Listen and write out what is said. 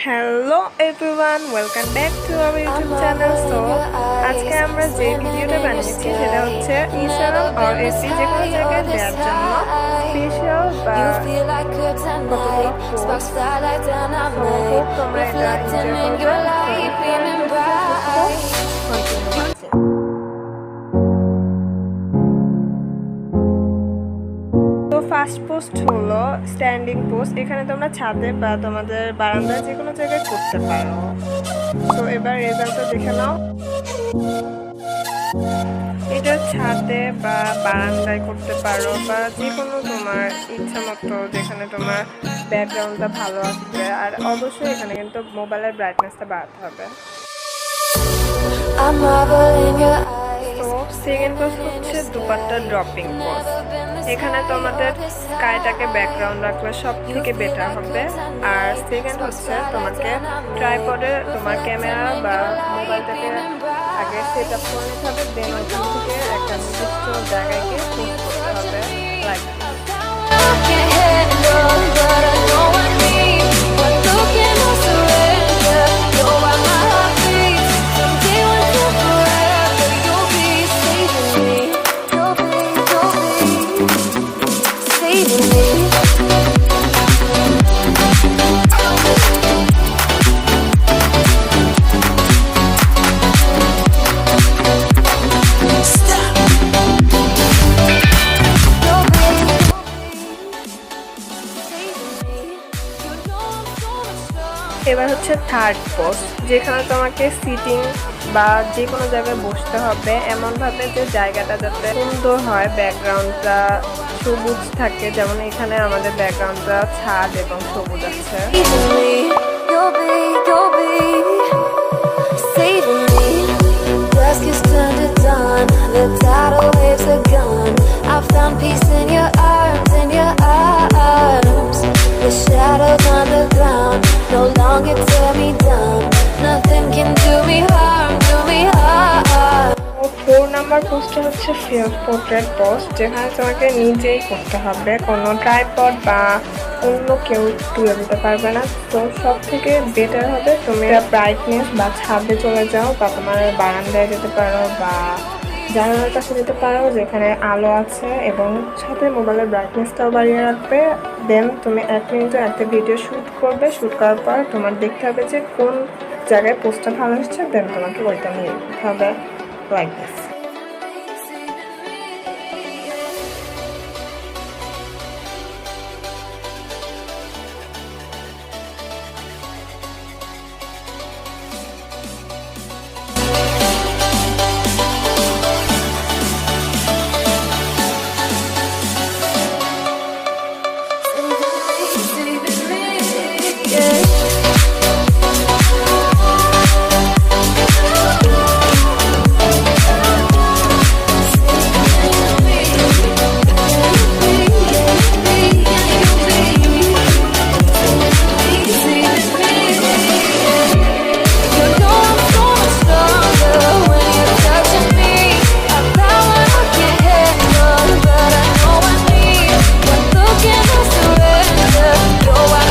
Hello everyone, welcome back to our YouTube channel. So আজকে আমরা যে ভিডিওটা বানিয়েছি সেটা হচ্ছে ইনস্টাগ্রাম আর এফবি যে কোনো জায়গায় দেওয়ার জন্য স্পেশাল বা কতগুলো পোস্ট। হোপ তোমরা এটা এনজয় করবে। ফার্স্ট পোস্ট হলো স্ট্যান্ডিং পোস্ট। এখানে তোমরা ছাদে বা তোমাদের বারান্দায় যে কোনো জায়গায় করতে পারো। তো এবার রেজাল্টটা দেখে নাও। এটা ছাদে বা বারান্দায় করতে পারো বা যে কোনো তোমার ইচ্ছা মতো, যেখানে তোমার ব্যাকগ্রাউন্ডটা ভালো আসবে। আর অবশ্যই এখানে কিন্তু মোবাইলের ব্রাইটনেসটা বাড়াতে হবে। সেকেন্ড পোস্ট হচ্ছে দুপাট্টা ড্রপিং পোস্ট। এখানে তোমাদের স্কাইটাকে ব্যাকগ্রাউন্ড রাখলে সব থেকে বেটার হবে। আর সেকেন্ড হচ্ছে তোমাকে ট্রাইপডে তোমার ক্যামেরা বা মোবাইলটাকে আগে সেট আপ করে নিতে হবে, দেন ওইখান থেকে একটা নির্দিষ্ট জায়গায় গিয়ে পোস্ট করতে হবে। লাইক এবার হচ্ছে থার্ড পোস্ট, যেখানে তোমাকে সিটিং বা যে কোনো জায়গায় বসতে হবে এমনভাবে যে জায়গাটা যাতে সুন্দর হয়, ব্যাকগ্রাউন্ডটা সবুজ থাকে। যেমন এখানে আমাদের ব্যাকগ্রাউন্ডটা ছাদ এবং সবুজ আছে। The shadows on the ground no longer tear me down. Nothing can do me harm, do me harm. 4 number পোস্টটা হচ্ছে সেলফ পোর্ট্রেট পোস্ট, যেখানে তোমাকে নিজেই করতে হবে, কোনো ট্রাইপড বা অন্য কেউ তুলে দিতে পারবে না। তো সব থেকে বেটার হবে তুমি ব্রাইটনেস বা ছাদে চলে যাও বা তোমার বারান্দায় যেতে পারো বা জানালার কাছে যেতে পারো যেখানে আলো আছে, এবং সাথে মোবাইলের ব্রাইটনেসটাও বাড়িয়ে রাখবে। দেন তুমি 1 মিনিটে একটা ভিডিও শ্যুট করবে। শ্যুট করার পর তোমার দেখতে হবে যে কোন জায়গায় পোস্টটা ভালো হচ্ছে, দেন তোমাকে ওইটা নিয়ে যেতে হবে। Like this.